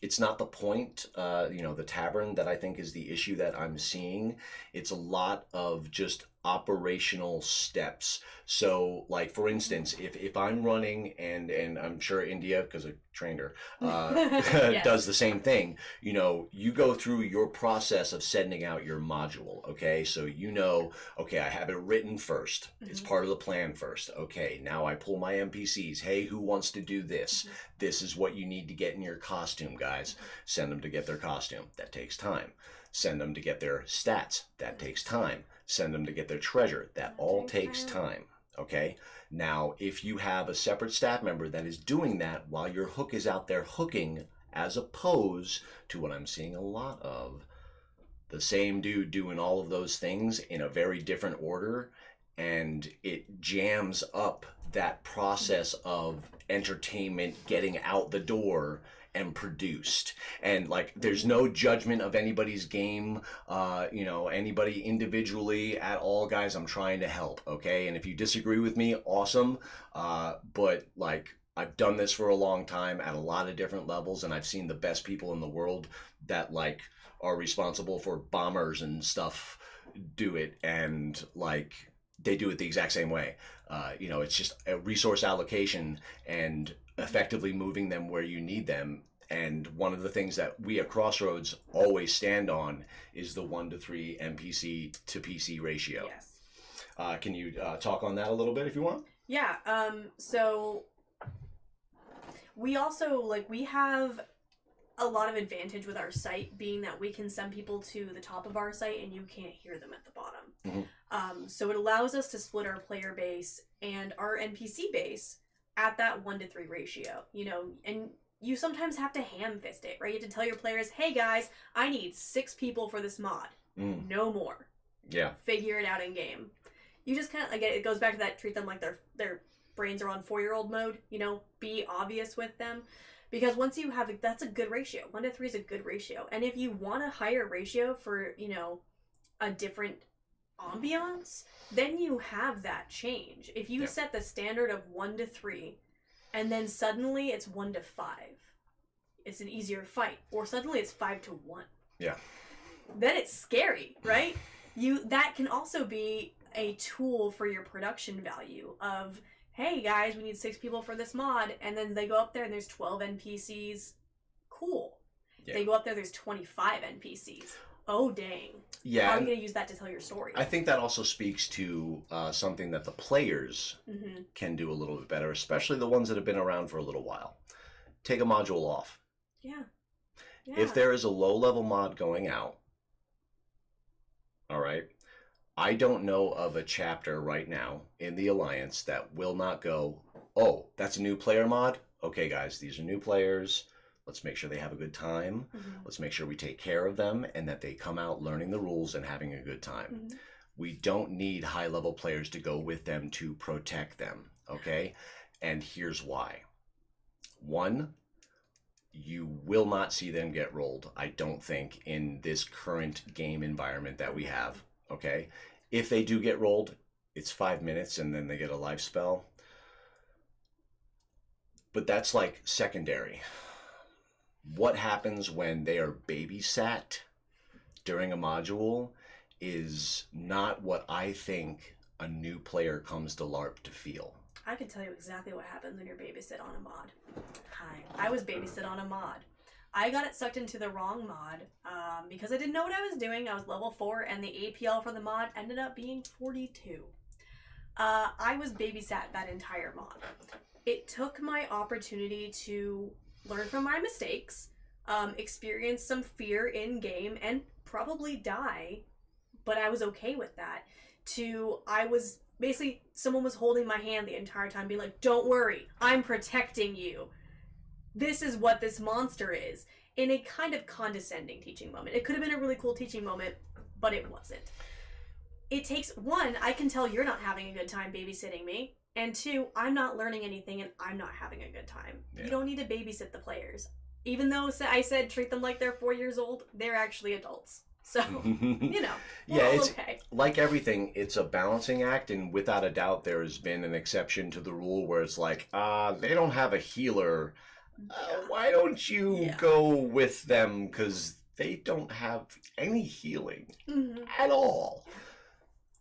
it's not the point, the tavern that I think is the issue that I'm seeing. It's a lot of just operational steps. So, like, for instance, if I'm running, and I'm sure India, because I trained her, Yes. does the same thing, you go through your process of sending out your module, okay? So okay, I have it written first. It's part of the plan first. Okay, now I pull my NPCs. Hey, who wants to do this? This is what you need to get in your costume, guys. Send them to get their costume. That takes time. Send them to get their stats. That takes time. Send them to get their treasure. That all takes time. Okay? Now, if you have a separate staff member that is doing that while your hook is out there hooking, as opposed to what I'm seeing a lot of, the same dude doing all of those things in a very different order, and it jams up that process of entertainment getting out the door and produced. And like, there's no judgment of anybody's game, anybody individually at all, guys. I'm trying to help, okay? And if you disagree with me, awesome. But like, I've done this for a long time at a lot of different levels, and I've seen the best people in the world that like are responsible for bombers and stuff do it, and like they do it the exact same way. It's just a resource allocation and effectively moving them where you need them. And one of the things that we at Crossroads always stand on is the 1-to-3 NPC to PC ratio. Yes. Can you talk on that a little bit if you want? Yeah. So we also we have a lot of advantage with our site, being that we can send people to the top of our site and you can't hear them at the bottom. So it allows us to split our player base and our NPC base at that 1-to-3 ratio, and you sometimes have to ham fist it, right? You have to tell your players, hey guys, I need 6 people for this mod. No more. Yeah. Figure it out in game. You just kind of, again, it goes back to that, treat them like their brains are on 4-year-old mode, be obvious with them. Because once you have, that's a good ratio. 1-to-3 is a good ratio. And if you want a higher ratio for, a different ambiance, then you have that change. If you set the standard of 1-to-3, and then suddenly it's 1-to-5, it's an easier fight. Or suddenly it's 5-to-1. Yeah. Then it's scary, right? That can also be a tool for your production value of, hey guys, we need 6 people for this mod, and then they go up there and there's 12 NPCs. Cool. Yeah. They go up there, there's 25 NPCs. Oh dang. Yeah. How are you going to use that to tell your story? I think that also speaks to something that the players can do a little bit better, especially the ones that have been around for a little while. Take a module off. Yeah. If there is a low-level mod going out, all right, I don't know of a chapter right now in the Alliance that will not go, oh, that's a new player mod? Okay, guys, these are new players. Let's make sure they have a good time. Let's make sure we take care of them and that they come out learning the rules and having a good time. We don't need high-level players to go with them to protect them, okay? And here's why. 1, you will not see them get rolled, I don't think, in this current game environment that we have, okay? If they do get rolled, it's 5 minutes and then they get a life spell. But that's like secondary. What happens when they are babysat during a module is not what I think a new player comes to LARP to feel. I can tell you exactly what happens when you're babysit on a mod. Hi. I was babysit on a mod. I got it sucked into the wrong mod because I didn't know what I was doing. I was level 4 and the APL for the mod ended up being 42. I was babysat that entire mod. It took my opportunity to learn from my mistakes, experience some fear in game, and probably die, but I was okay with that. I was basically, someone was holding my hand the entire time being like, don't worry, I'm protecting you. This is what this monster is, in a kind of condescending teaching moment. It could have been a really cool teaching moment, but it wasn't. It takes, 1, I can tell you're not having a good time babysitting me, and 2, I'm not learning anything and I'm not having a good time. Yeah. You don't need to babysit the players. Even though I said treat them like they're 4 years old, they're actually adults. So, yeah, it's okay. Like everything, it's a balancing act, and without a doubt, there has been an exception to the rule where it's like, they don't have a healer. Why don't you go with them? Because they don't have any healing at all.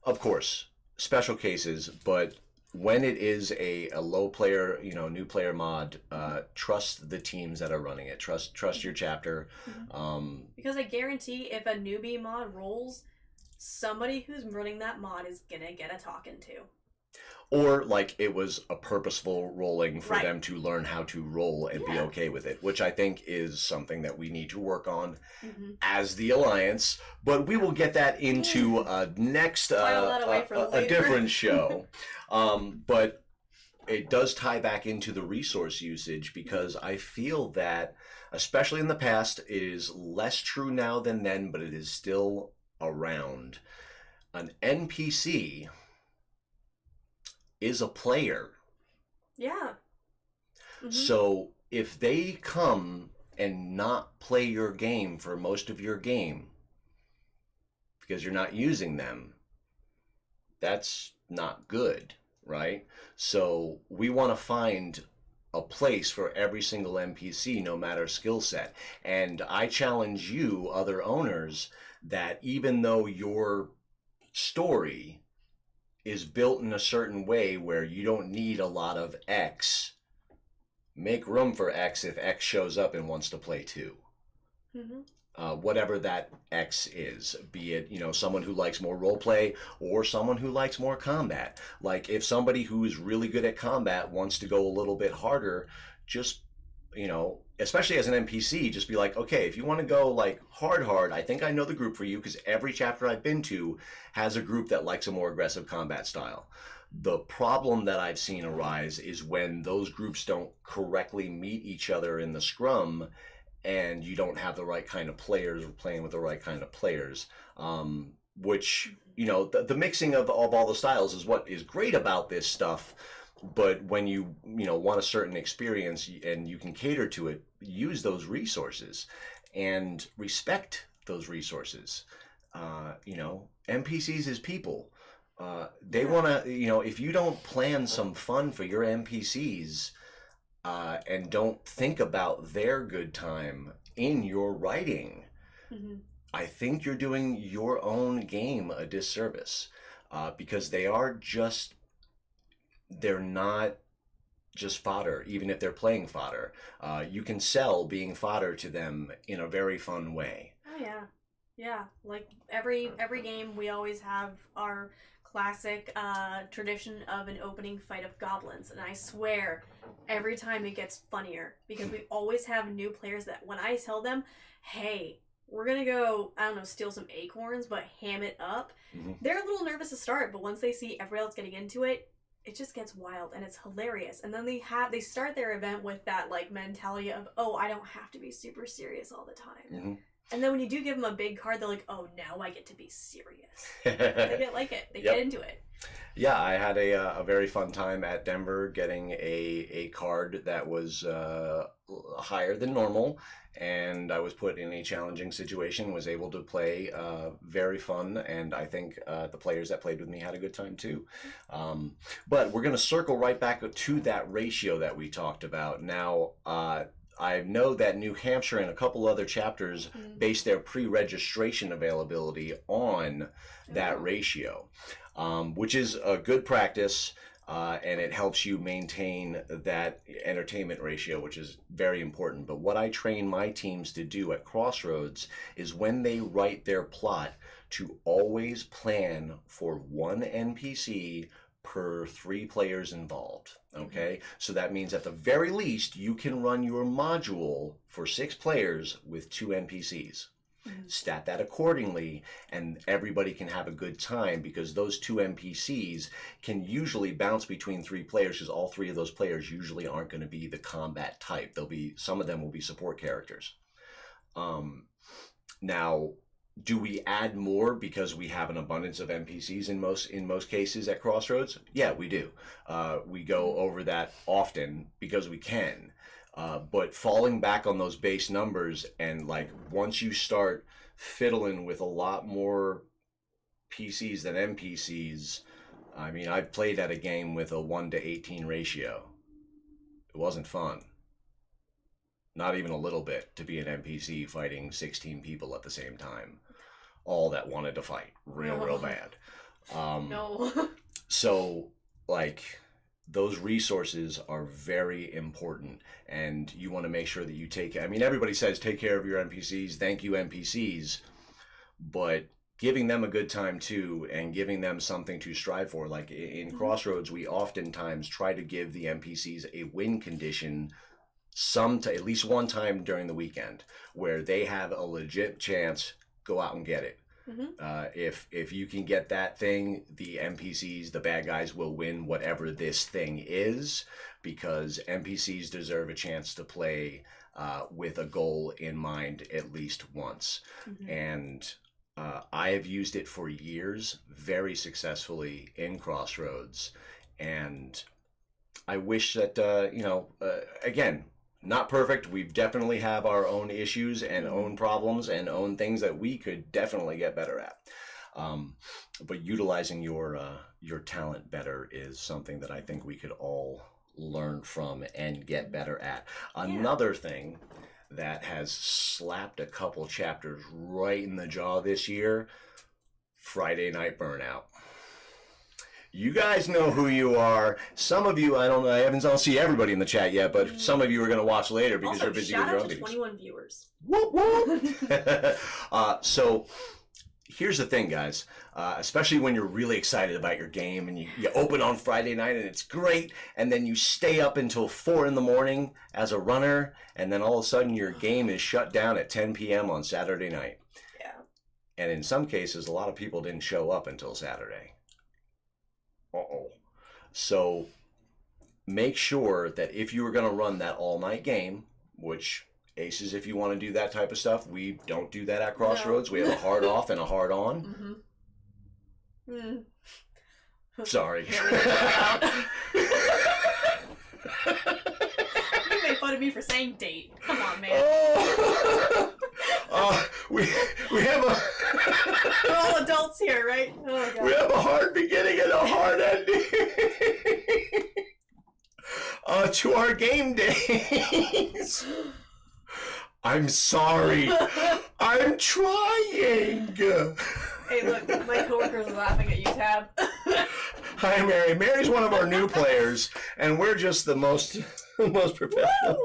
Of course, special cases, but when it is a low player, new player mod, trust the teams that are running it. Trust your chapter. Because I guarantee if a newbie mod rolls, somebody who's running that mod is gonna get a talking to. Or like it was a purposeful rolling for them to learn how to roll and be okay with it, which I think is something that we need to work on as the Alliance. But we will get that into next a different show. But it does tie back into the resource usage, because I feel that, especially in the past, it is less true now than then, but it is still around. An NPC is a player. Yeah. So if they come and not play your game for most of your game because you're not using them, that's not good, right? So we want to find a place for every single NPC, no matter skill set. And I challenge you, other owners, that even though your story is built in a certain way where you don't need a lot of X make room for X if X shows up and wants to play too. Whatever that X is, be it, someone who likes more role play or someone who likes more combat. Like if somebody who is really good at combat wants to go a little bit harder, just, especially as an NPC, just be like, okay, if you want to go like hard, I think I know the group for you, because every chapter I've been to has a group that likes a more aggressive combat style. The problem that I've seen arise is when those groups don't correctly meet each other in the scrum, and you don't have the right kind of players playing with the right kind of players, which, the mixing of all the styles is what is great about this stuff. But when you want a certain experience and you can cater to it, use those resources and respect those resources. NPCs is people. They want to, if you don't plan some fun for your NPCs, and don't think about their good time in your writing, I think you're doing your own game a disservice, because they're not just fodder. Even if they're playing fodder, you can sell being fodder to them in a very fun way. Oh yeah, like every game we always have our classic tradition of an opening fight of goblins, and I swear every time it gets funnier, because we always have new players that when I tell them, hey, we're gonna go, I don't know, steal some acorns but ham it up, they're a little nervous to start, but once they see everybody else getting into it, it just gets wild and it's hilarious. And then they start their event with that like mentality of, oh, I don't have to be super serious all the time. And then when you do give them a big card, they're like, oh, now I get to be serious. They get into it. Yeah, I had a very fun time at Denver getting a card that was higher than normal, and I was put in a challenging situation, was able to play very fun, and I think the players that played with me had a good time too. But we're going to circle right back to that ratio that we talked about. Now, I know that New Hampshire and a couple other chapters base their pre-registration availability on that ratio, which is a good practice, and it helps you maintain that entertainment ratio, which is very important. But what I train my teams to do at Crossroads is when they write their plot to always plan for one NPC per 3 players involved. Okay, so that means at the very least you can run your module for 6 players with 2 NPCs. Stat that accordingly, and everybody can have a good time, because those 2 NPCs can usually bounce between 3 players, because all 3 of those players usually aren't going to be the combat type. Some of them will be support characters. Now, do we add more because we have an abundance of NPCs in most cases at Crossroads? Yeah, we do. We go over that often because we can. But falling back on those base numbers, and like once you start fiddling with a lot more PCs than NPCs, I mean, I've played at a game with a 1:18 ratio. It wasn't fun. Not even a little bit, to be an NPC fighting 16 people at the same time, all that wanted to fight real bad. No. So, like, those resources are very important, and you want to make sure that you everybody says take care of your NPCs, thank you NPCs, but giving them a good time too, and giving them something to strive for. Like in Crossroads, we oftentimes try to give the NPCs a win condition at least one time during the weekend, where they have a legit chance, go out and get it. If you can get that thing, the NPCs, the bad guys, will win whatever this thing is, because NPCs deserve a chance to play with a goal in mind at least once. And I have used it for years very successfully in Crossroads, and I wish that again, not perfect. We definitely have our own issues and own problems and own things that we could definitely get better at. But utilizing your talent better is something that I think we could all learn from and get better at. Another thing that has slapped a couple chapters right in the jaw this year, Friday Night Burnout. You guys know who you are. Some of you, I don't see everybody in the chat yet, but some of you are going to watch later because Also, you're busy shout with your out own to babies. 21 viewers. Whoop, whoop. So here's the thing, guys. Especially when you're really excited about your game and you open on Friday night and it's great, and then you stay up until 4 in the morning as a runner, and then all of a sudden your game is shut down at 10 p.m. on Saturday night. Yeah. And in some cases, a lot of people didn't show up until Saturday. Uh-oh. So make sure that if you were going to run that all-night game, which Aces, if you want to do that type of stuff, we don't do that at Crossroads. No. We have a hard off and a hard on. Sorry. You made fun of me for saying date. Come on, man. We have a We're all adults here, right? Oh, God. we have a hard beginning and a hard ending to our game days. I'm sorry. I'm trying. Hey, look, my coworkers are laughing at you, Tab. Hi, Mary. Mary's one of our new players, and we're just the most professional.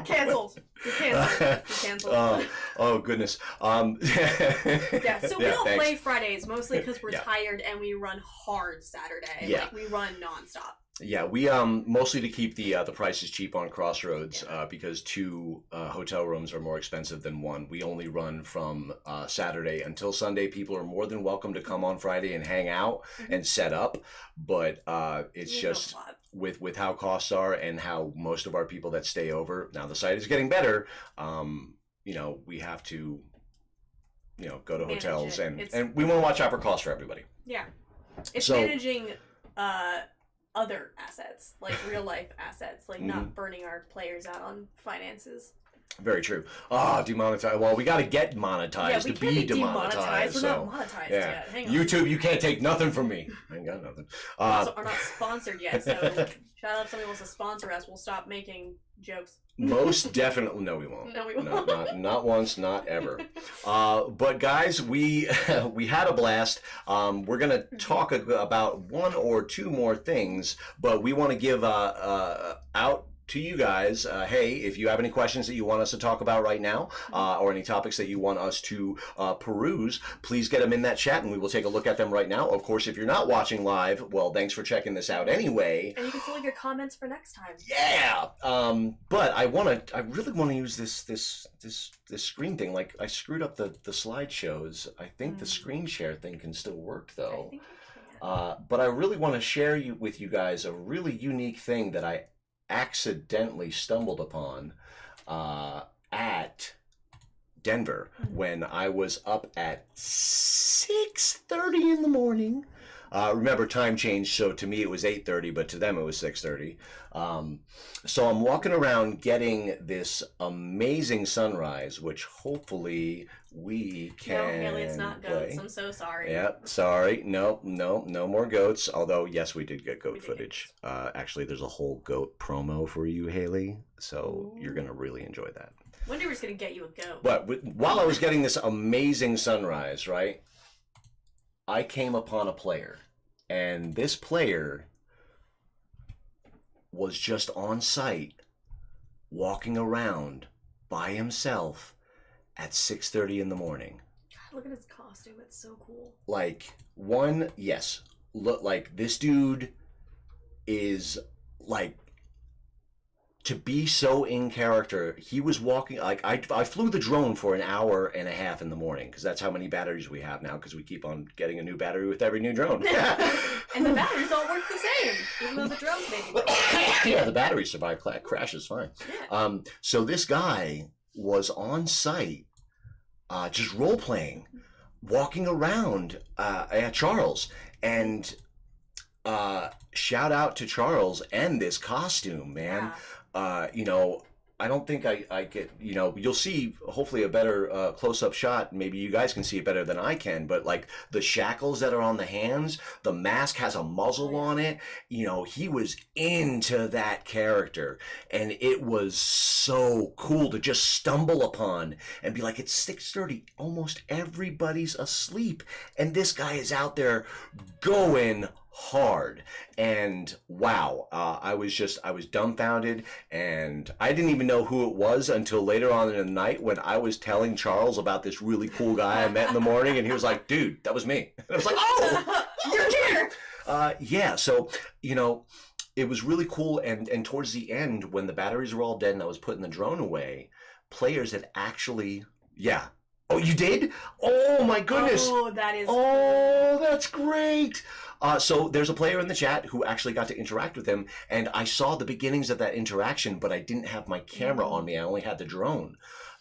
Canceled. You're canceled. You're canceled. Oh goodness. Yeah, so we don't thanks. play Fridays mostly because we're Yeah. tired and we run hard Saturday. Yeah. Like we run nonstop. Yeah, we mostly to keep the prices cheap on Crossroads because 2 hotel rooms are more expensive than 1. We only run from Saturday until Sunday. People are more than welcome to come on Friday and hang out and set up, but it's just with how costs are and how most of our people that stay over. Now the site is getting better. We have to go to Manage hotels it. and we want to watch out for costs for everybody. Yeah. It's So- managing other assets, like real life assets, like not burning our players out on finances. Very true. Demonetize. Well, we got to get monetized Yeah, we to can't be be demonetized. demonetized. We're So, not monetized yeah. yet. Hang on. YouTube, you can't take nothing from me. I ain't got nothing. Also, are not sponsored yet, so shout out if somebody wants to sponsor us. We'll stop making jokes. Most definitely, no, we won't. No, we won't. Not once, not ever. But guys, we had a blast. We're gonna talk about 1 or 2 more things, but we want to give out to you guys, hey, if you have any questions that you want us to talk about right now, or any topics that you want us to peruse, please get them in that chat and we will take a look at them right now. Of course, if you're not watching live, well, thanks for checking this out anyway. And you can still leave your comments for next time. Yeah. But I really want to use this screen thing. Like, I screwed up the slideshows. I think the screen share thing can still work though. I think it can. But I really want to share with you guys a really unique thing that I accidentally stumbled upon at Denver when I was up at 6:30 in the morning. Remember, time changed, so to me it was 8:30, but to them it was 6:30. So I'm walking around getting this amazing sunrise, which hopefully we can No, Haley, it's not goats. play. I'm so sorry. Yep, sorry. No more goats. Although, yes, we did get goat We did footage. Actually, there's a whole goat promo for you, Haley. So you're going to really enjoy that. One day we're just going to get you a goat. But while I was getting this amazing sunrise, right, I came upon a player. And this player was just on site, walking around by himself at 6:30 in the morning. God, look at his costume. It's so cool. Like, look, like, this dude is, like, to be so in character. He was walking, like, I flew the drone for an hour and a half in the morning, because that's how many batteries we have now, because we keep on getting a new battery with every new drone. And the batteries all work the same, even though the drones maybe work. Yeah, the batteries survive crashes fine. Yeah. So this guy was on site, just role playing, walking around at Charles, and shout out to Charles and this costume, man. Yeah. I don't think I get, you know, you'll see hopefully a better close-up shot. Maybe you guys can see it better than I can, but like the shackles that are on the hands, the mask has a muzzle on it. You know, he was into that character, and it was so cool to just stumble upon and be like, it's 6:30, almost everybody's asleep, and this guy is out there going hard. And wow, I was dumbfounded, and I didn't even know who it was until later on in the night when I was telling Charles about this really cool guy I met in the morning, and he was like, dude, that was me. And I was like, oh, you're here. Yeah, so, you know, it was really cool, and towards the end, when the batteries were all dead and I was putting the drone away, players had actually, yeah. Oh, you did? Oh my goodness. Oh, that is. Oh, that's great. So there's a player in the chat who actually got to interact with him, and I saw the beginnings of that interaction, but I didn't have my camera on me. I only had the drone.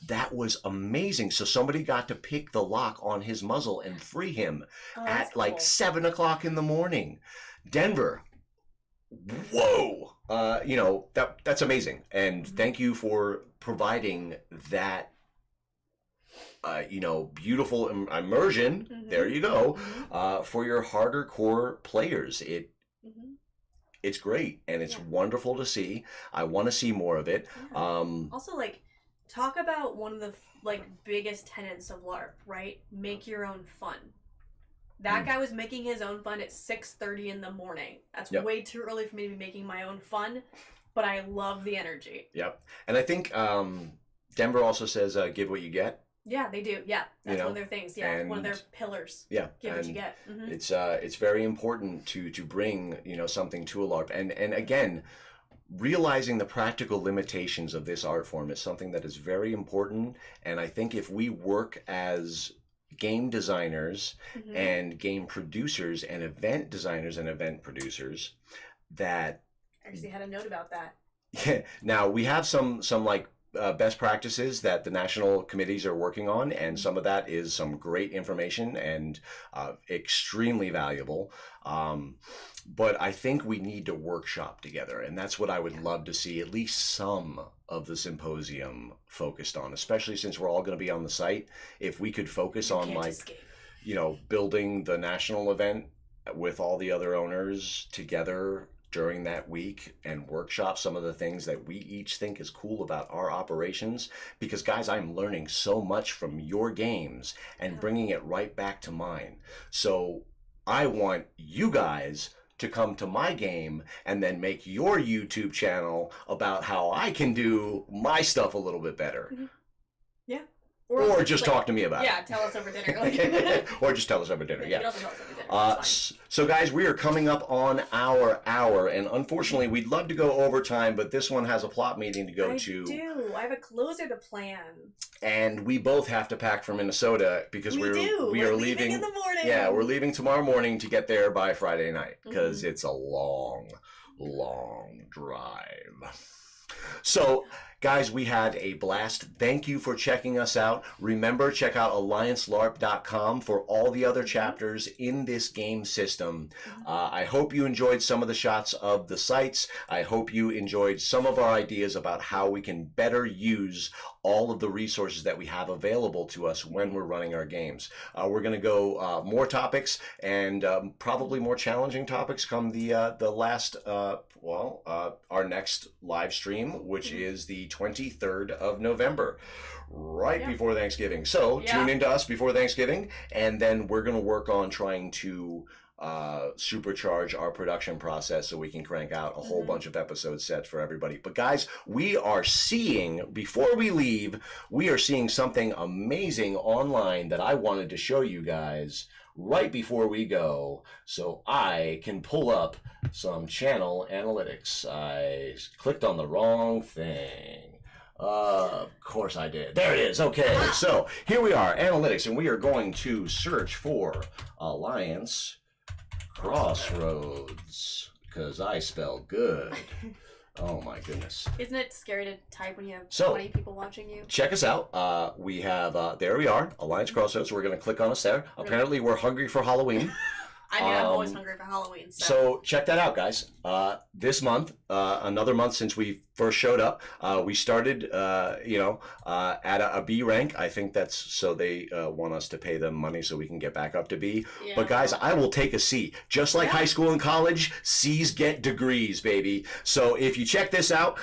That was amazing. So somebody got to pick the lock on his muzzle and free him at like 7 o'clock in the morning. Denver. Whoa. You know, that's amazing. And thank you for providing that you know, beautiful immersion. There you go. For your harder core players, it's great, and it's wonderful to see. I want to see more of it. Also, like, talk about one of the like biggest tenets of LARP, right? Make your own fun. That guy was making his own fun at 6:30 in the morning. That's way too early for me to be making my own fun, but I love the energy. Yep. And I think Denver also says, give what you get. Yeah, they do. Yeah, that's one of their things. Yeah, and one of their pillars. Yeah, give what you get. It's very important to bring, you know, something to a LARP, and again, realizing the practical limitations of this art form is something that is very important. And I think if we work as game designers and game producers and event designers and event producers, that I actually had a note about that. Yeah. Now we have some like best practices that the national committees are working on, and some of that is some great information and extremely valuable. But I think we need to workshop together, and that's what I would love to see at least some of the symposium focused on, especially since we're all going to be on the site. If we could focus on you know, building the national event with all the other owners together during that week and workshop some of the things that we each think is cool about our operations, because guys, I'm learning so much from your games and bringing it right back to mine. So I want you guys to come to my game and then make your YouTube channel about how I can do my stuff a little bit better. Yeah. Or just talk to me about it. Yeah, tell us over dinner. Or just tell us over dinner, You can also tell us over dinner. So guys, we are coming up on our hour, and unfortunately we'd love to go overtime, but this one has a plot meeting to go to. I do. I have a closer to plan. And we both have to pack for Minnesota because we're leaving in the morning. Yeah, we're leaving tomorrow morning to get there by Friday night, because it's a long drive. So, guys, we had a blast. Thank you for checking us out. Remember, check out alliancelarp.com for all the other chapters in this game system. I hope you enjoyed some of the shots of the sites. I hope you enjoyed some of our ideas about how we can better use all of the resources that we have available to us when we're running our games. We're going to go more topics and probably more challenging topics come the last, our next live stream, which is the 23rd of November, right before Thanksgiving. So tune into us before Thanksgiving, and then we're going to work on trying to supercharge our production process so we can crank out a whole bunch of episode sets for everybody. But guys, we are seeing, before we leave, we are seeing something amazing online that I wanted to show you guys right before we go, so I can pull up some channel analytics. I clicked on the wrong thing. Of course I did. There it is. Okay, so here we are, analytics, and we are going to search for Alliance Crossroads, because I spell good. Oh my goodness. Isn't it scary to type when you have 20 people watching you? Check us out. We have, there we are, Alliance Crossroads. We're going to click on us there. Apparently we're hungry for Halloween. I mean, I'm always hungry for Halloween. So check that out, guys. This month, another month since we first showed up, we started, at a B rank. I think that's so they want us to pay them money so we can get back up to B. Yeah. But guys, I will take a C. Just like high school and college, C's get degrees, baby. So if you check this out,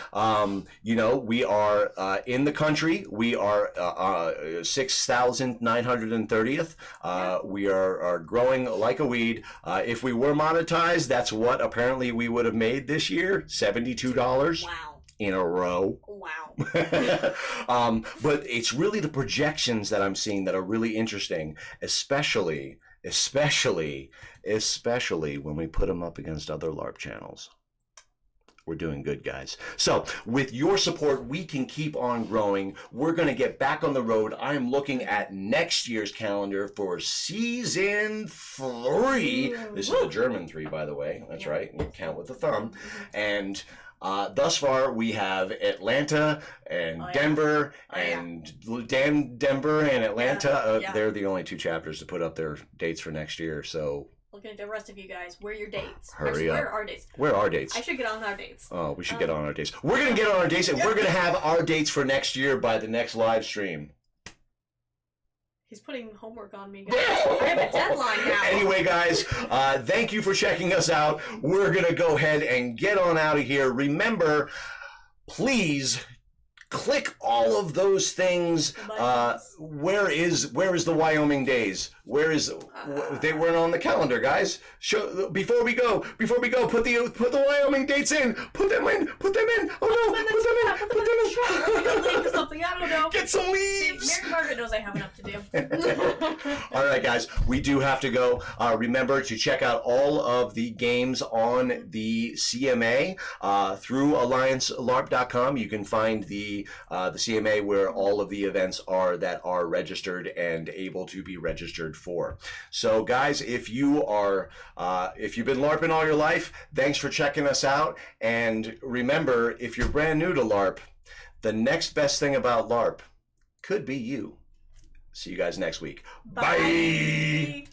we are in the country. We are 6,930th. We are growing like a weed. If we were monetized, that's what apparently we would have made this year, $72. Wow. In a row. Wow. But it's really the projections that I'm seeing that are really interesting, especially when we put them up against other LARP channels. We're doing good, guys. So with your support, we can keep on growing. We're going to get back on the road. I am looking at next year's calendar for season 3. This is the German 3, by the way. That's right. You count with the thumb. And thus far, we have Atlanta and Denver and Denver and Atlanta. They're the only 2 chapters to put up their dates for next year. So looking at the rest of you guys, where are your dates? Hurry up. Where are our dates? Where are our dates? I should get on our dates. Oh, we should get on our dates. We're going to get on our dates, and we're going to have our dates for next year by the next live stream. He's putting homework on me, guys. I have a deadline now. Anyway, guys, thank you for checking us out. We're going to go ahead and get on out of here. Remember, please click all of those things. Where is the Wyoming days? They weren't on the calendar, guys. Before we go, put the Wyoming dates in. Put them in. Oh no, put them in. Late for something, I don't know. Get some leaves. See, Mary Margaret knows I have enough to do. All right, guys, we do have to go. Remember to check out all of the games on the CMA through AllianceLARP.com. You can find the CMA where all of the events are that are registered and able to be registered for. So, guys, if you've been LARPing all your life, thanks for checking us out. And remember, if you're brand new to LARP, the next best thing about LARP could be you. See you guys next week. Bye.